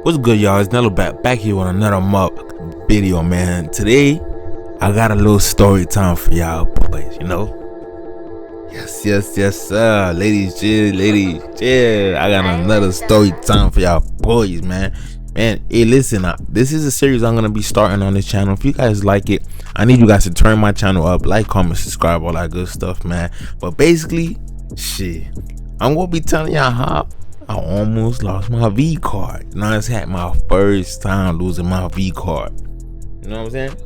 What's good, y'all? It's Nello back here with another video, man. Today, I got a little story time for y'all boys, you know? Yes, sir. Ladies, chill. I got another story time for y'all boys, man. Man, hey, listen, this is a series I'm gonna be starting on this channel. If you guys like it, I need you guys to turn my channel up, like, comment, subscribe, all that good stuff, man. But basically, I'm gonna be telling y'all how I almost lost my V card. You know, I had my first time losing my V card. You know what I'm saying?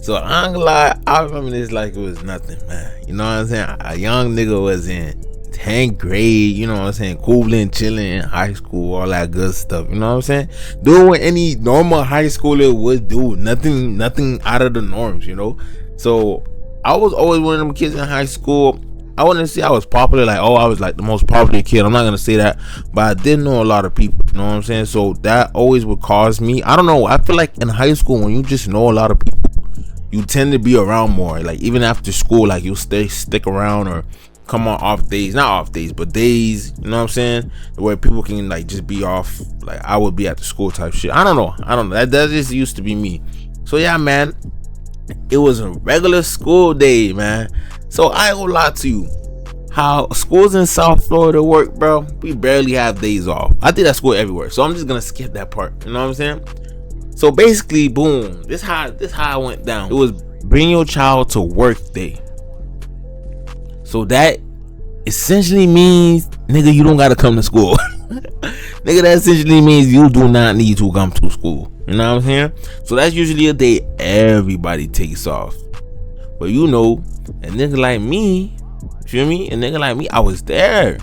So I ain't gonna lie, I remember this like it was nothing, man. You know what I'm saying? A young nigga was in 10th grade, you know what I'm saying? Cooling, chilling in high school, all that good stuff. You know what I'm saying? Doing what any normal high schooler would do. Nothing out of the norms, you know? So I was always one of them kids in high school. I wouldn't say I was popular, like, oh, I was like the most popular kid. I'm not gonna say that, but I did know a lot of people, you know what I'm saying? So that always would cause me, I don't know, I feel like in high school, when you just know a lot of people, you tend to be around more. Like, even after school, like, you'll stick around or come on off days, not off days, but days, you know what I'm saying, where people can like just be off. Like, I would be at the school type shit. I don't know, that just used to be me. So yeah, man, it was a regular school day, man. So I ain't gonna lie to you, how schools in South Florida work, bro, we barely have days off. I did that school everywhere, so I'm just gonna skip that part, you know what I'm saying? So basically, boom, this how it went down. It was bring your child to work day. So that essentially means, nigga, you don't gotta come to school. Nigga, that essentially means you do not need to come to school. You know what I'm saying? So that's usually a day everybody takes off. But you know, a nigga like me, feel me? A nigga like me, I was there.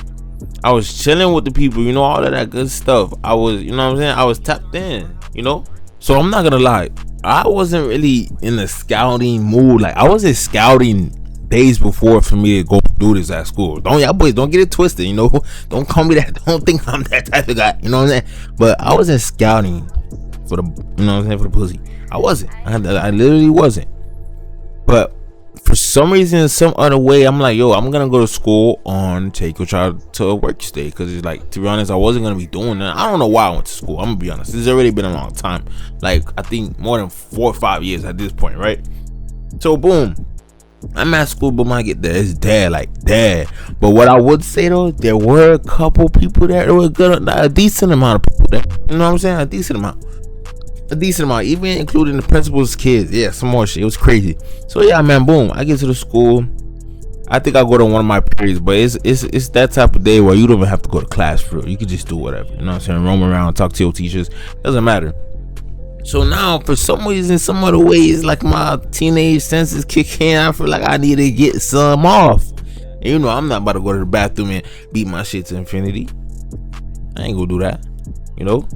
I was chilling with the people, you know, all of that good stuff. I was, you know what I'm saying? I was tapped in, you know? So I'm not gonna lie, I wasn't really in a scouting mood. Like, I wasn't scouting days before for me to go do this at school. Y'all boys don't get it twisted, you know? Don't call me that. Don't think I'm that type of guy, you know what I'm saying? But I wasn't scouting for the, you know what I'm saying, for the pussy. I wasn't. I literally wasn't. But for some reason, some other way, I'm like, yo, I'm gonna go to school on take your child to a work day, because it's like, to be honest, I wasn't gonna be doing that. I don't know why I went to school. I'm gonna be honest, it's already been a long time, like I think more than 4 or 5 years at this point, right? So boom, I'm at school, but when I get there, it's dead. But what I would say though, there were a couple people there. There were a decent amount of people there, you know what I'm saying? A decent amount, even including the principal's kids. Yeah, some more shit. It was crazy. So yeah, man, boom, I get to the school. I think I go to one of my periods, but it's that type of day where you don't even have to go to class for real. You can just do whatever, you know what I'm saying? Roam around, talk to your teachers, doesn't matter. So now, for some reason, some other ways, like my teenage senses kick in, I feel like I need to get some off. And you know, I'm not about to go to the bathroom and beat my shit to infinity. I ain't gonna do that, you know?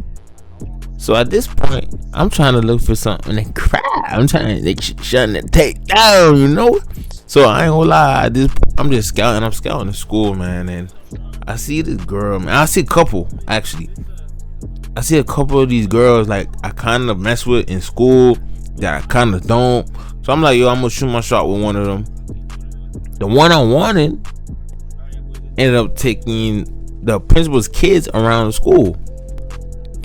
So at this point, I'm trying to look for something to cry. I'm trying to shut the take down, you know? So I ain't gonna lie, at this point, I'm just scouting. I'm scouting the school, man, and I see this girl, man. I see a couple, actually. I see a couple of these girls, like, I kind of mess with in school that I kind of don't. So I'm like, yo, I'm gonna shoot my shot with one of them. The one I wanted ended up taking the principal's kids around the school.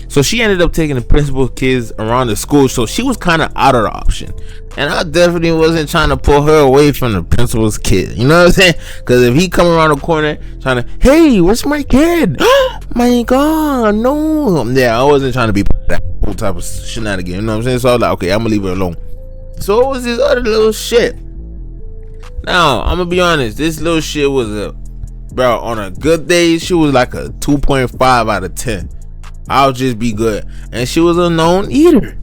So she ended up taking the principal's kids around the school. So she was kind of out of the option. And I definitely wasn't trying to pull her away from the principal's kid. You know what I'm saying? Because if he come around the corner trying to, hey, where's my kid? My God, no. Yeah, I wasn't trying to be that whole type of shenanigan. You know what I'm saying? So I was like, okay, I'm going to leave her alone. So it was this other little shit. Now, I'm going to be honest. This little shit was bro, on a good day, she was like a 2.5 out of 10. I'll just be good. And she was a known eater.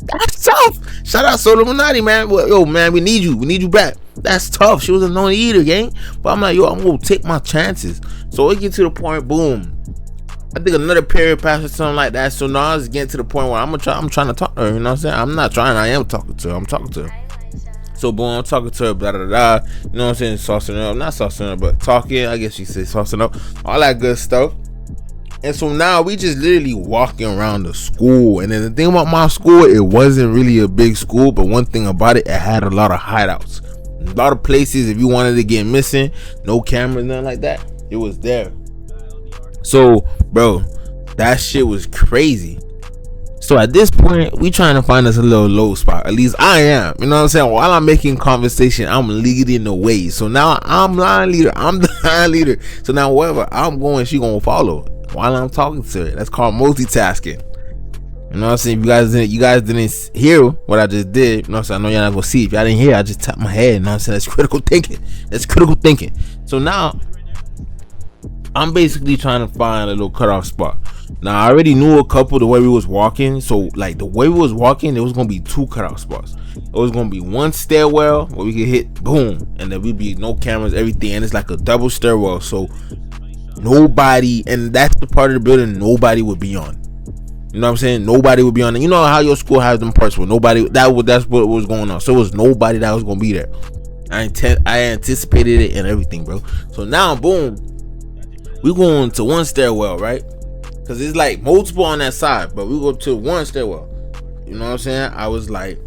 That's tough. Shout out Soda Minati, man. Yo, man, we need you back. That's tough. She was a known eater, gang. But I'm like, yo, I'm gonna take my chances. So it get to the point, boom, I think another period passed or something like that. So now I was getting to the point where I'm trying to talk to her. You know what I'm saying? I'm not trying. I am talking to her. I'm talking to her. So boom, I'm talking to her, blah, blah, blah. You know what I'm saying? Saucing her up. Not saucing her, but talking. I guess you say saucing up. All that good stuff. And so now we just literally walking around the school. And then the thing about my school, it wasn't really a big school, but one thing about it, it had a lot of hideouts. A lot of places, if you wanted to get missing, no cameras, nothing like that, it was there. So, bro, That shit was crazy. So at this point, we trying to find us a little low spot. At least I am. You know what I'm saying? While I'm making conversation, I'm leading the way. So now I'm line leader. I'm the line leader. So now wherever I'm going, she gonna follow while I'm talking to her. That's called multitasking. You know what I'm saying? You guys didn't hear what I just did. You know what I'm saying? I know y'all not gonna see. If y'all didn't hear, I just tapped my head. You know what I'm saying? That's critical thinking. That's critical thinking. So now I'm basically trying to find a little cutoff spot. Now I already knew a couple the way we was walking. So like the way we was walking, there was gonna be two cutoff spots. It was gonna be one stairwell where we could hit boom, and there would be no cameras, everything, and it's like a double stairwell. So nobody, and that's the part of the building nobody would be on. You know what I'm saying? Nobody would be on it. You know how your school has them parts where nobody, that's what was going on. So it was nobody that was gonna be there. I anticipated it and everything, bro. So now boom, we going to one stairwell, right? Because it's like multiple on that side, but we go to one stairwell. You know what I'm saying? I was like,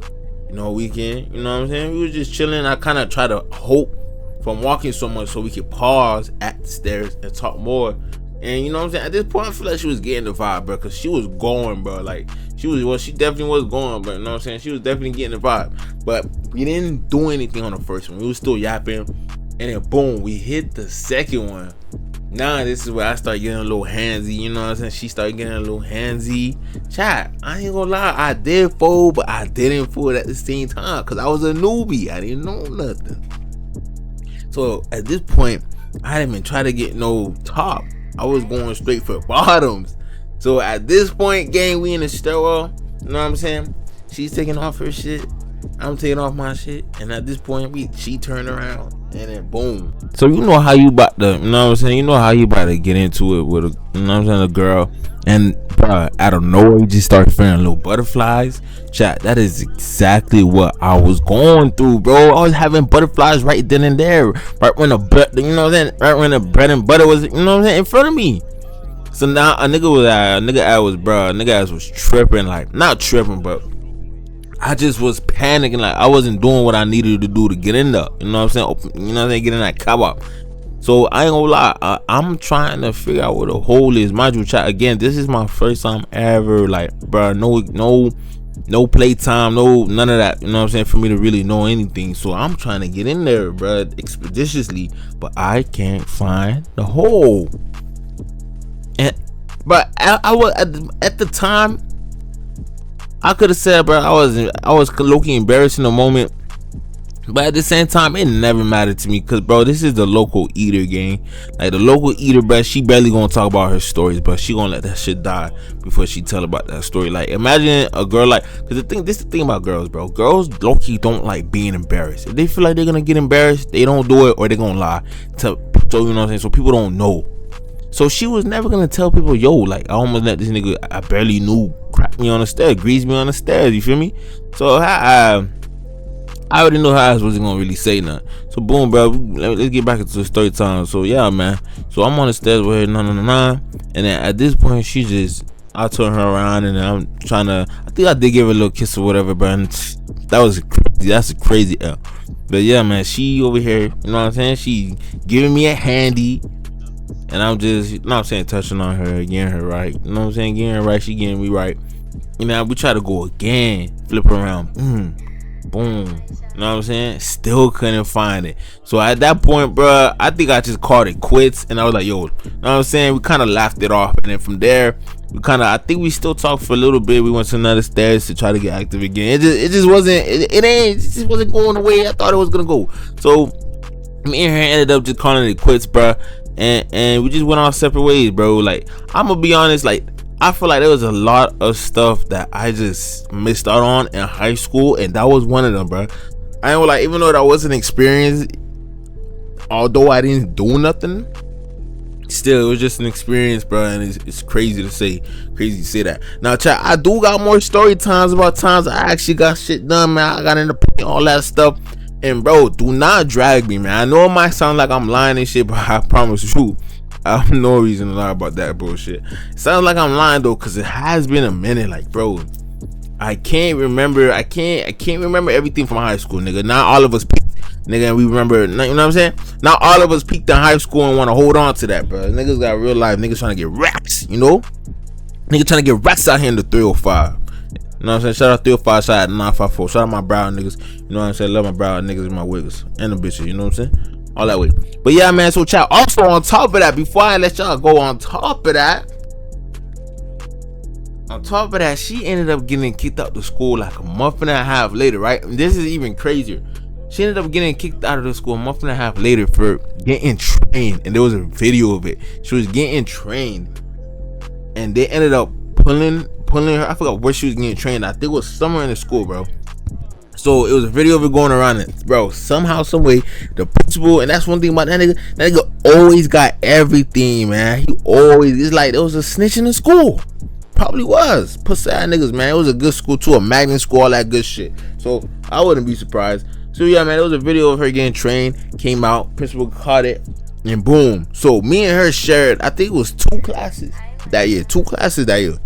you know, weekend, you know what I'm saying? We was just chilling. I kind of try to hope from walking so much so we could pause at the stairs and talk more. And you know what I'm saying? At this point, I feel like she was getting the vibe, bro, because she was going, bro. Like, she definitely was going, but you know what I'm saying? She was definitely getting the vibe. But we didn't do anything on the first one. We was still yapping. And then boom, we hit the second one. Now this is where I start getting a little handsy, you know what I'm saying? She started getting a little handsy. Chat, I ain't gonna lie, I did fold, but I didn't fold at the same time because I was a newbie. I didn't know nothing. So at this point, I didn't even try to get no top. I was going straight for bottoms. So at this point, gang, we in the stairwell. You know what I'm saying? She's taking off her shit. I'm taking off my shit. And at this point, she turned around. And then boom. So you know how you about to, you know what I'm saying? You know how you about to get into it with a, you know what I'm saying, a girl. And bruh, out of nowhere, you just start feeling little butterflies. Chat, that is exactly what I was going through, bro. I was having butterflies right then and there. Right when the bread, you know what I'm saying? Right when the bread and butter was, you know what I'm saying, in front of me. So now a nigga ass was tripping, like, not tripping, but I just was panicking, like I wasn't doing what I needed to do to get in there. You know what I'm saying? You know what I'm saying? Get in that kebab. So I ain't gonna lie, I'm trying to figure out where the hole is. Mind you, chat, again, this is my first time ever, like, bro, no playtime, none of that. You know what I'm saying? For me to really know anything. So I'm trying to get in there, bro, expeditiously, but I can't find the hole. But I was at the time. I could have said, bro, I was low-key embarrassed in the moment, but at the same time, it never mattered to me, because, bro, this is the local eater gang. Like, the local eater, bro, she barely gonna talk about her stories, but she gonna let that shit die before she tell about that story. Like, imagine a girl, like, because this is the thing about girls, bro. Girls low-key don't like being embarrassed. If they feel like they're gonna get embarrassed, they don't do it, or they're gonna lie. So you know what I'm saying? So people don't know. So she was never gonna tell people, yo, like, I almost let this nigga I barely knew crack me on the stairs, grease me on the stairs, you feel me? So I already know how I wasn't gonna really say nothing. So boom, bro, let's get back into the story time. So yeah, man. So I'm on the stairs with her, and then at this point, I turn her around, and I'm trying to, I think I did give her a little kiss or whatever, but that's a crazy L. But yeah, man, she over here, you know what I'm saying? She giving me a handy. And I'm just, you know what I'm saying, touching on her, getting her right. You know what I'm saying? Getting her right, she getting me right. You know, we try to go again, flip around, boom. You know what I'm saying? Still couldn't find it. So at that point, bro, I think I just called it quits. And I was like, yo, you know what I'm saying? We kind of laughed it off. And then from there, I think we still talked for a little bit. We went to another stairs to try to get active again. It just wasn't going the way I thought it was going to go. So me and her ended up just calling it quits, bro. And we just went our separate ways, bro. Like, I'm gonna be honest, like, I feel like there was a lot of stuff that I just missed out on in high school, and that was one of them, bro. I ain't like, even though that was an experience, although I didn't do nothing, still it was just an experience, bro. And it's crazy to say that. Now, chat, I do got more story times about times I actually got shit done, man. I got into all that stuff. And bro, do not drag me, man. I know it might sound like I'm lying and shit, but I promise you, I have no reason to lie about that bullshit. It sounds like I'm lying though, cause it has been a minute. Like, bro, I can't remember everything from high school, nigga. Not all of us peaked, nigga, and we remember, you know what I'm saying? Not all of us peaked in high school and want to hold on to that, bro. Niggas got real life, niggas trying to get racks, you know? Nigga trying to get racks out here in the 305. You know what I'm saying? Shout out 305, shout out 954. Shout out my brown niggas. You know what I'm saying? Love my brown niggas and my wiggers. And the bitches, you know what I'm saying? All that way. But yeah, man, so chat. Also, on top of that, before I let y'all go, on top of that, she ended up getting kicked out of school like a month and a half later, right? And this is even crazier. She ended up getting kicked out of the school a month and a half later for getting trained. And there was a video of it. She was getting trained. And they ended up pulling her. I forgot where she was getting trained. I think it was somewhere in the school, bro. So it was a video of it going around it, bro. Somehow, some way, the principal, and that's one thing about that nigga. That nigga always got everything, man. He always, it's like there was a snitch in the school. Probably was. Pussy ass niggas, man. It was a good school too, a magnet school, all that good shit. So I wouldn't be surprised. So yeah, man, there was a video of her getting trained. Came out, principal caught it, and boom. So me and her shared, I think it was 2 classes that year. 2 classes that year.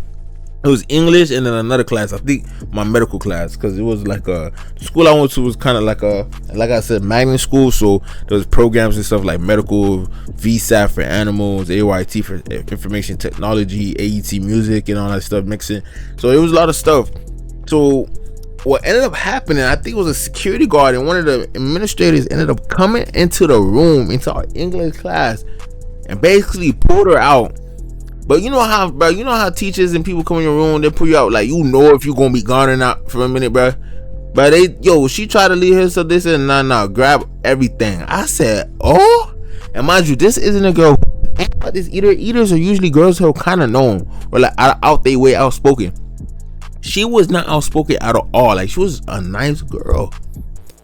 It was English and then another class. I think my medical class, because it was like the school I went to was kind of like I said, magnet school. So there was programs and stuff like medical, VSAT for animals, AYT for information technology, AET music, and all that stuff mixing. So it was a lot of stuff. So what ended up happening, I think it was a security guard and one of the administrators ended up coming into the room, into our English class, and basically pulled her out. But you know how teachers and people come in your room, they pull you out like you know if you're gonna be gone or not for a minute, bro. But she tried to leave her, so they said nah, grab everything. I said, oh, and mind you, this isn't a girl. But this eaters are usually girls who are kind of known or like out they way outspoken. She was not outspoken at all. Like she was a nice girl.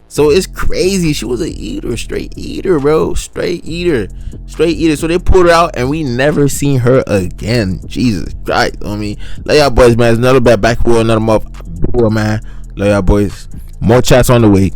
So it's crazy. She was a eater, straight eater, bro. Straight eater. So they pulled her out and we never seen her again. Jesus Christ. I mean, love y'all boys, man. It's another back wheel, another month, man. Love y'all boys. More chats on the way.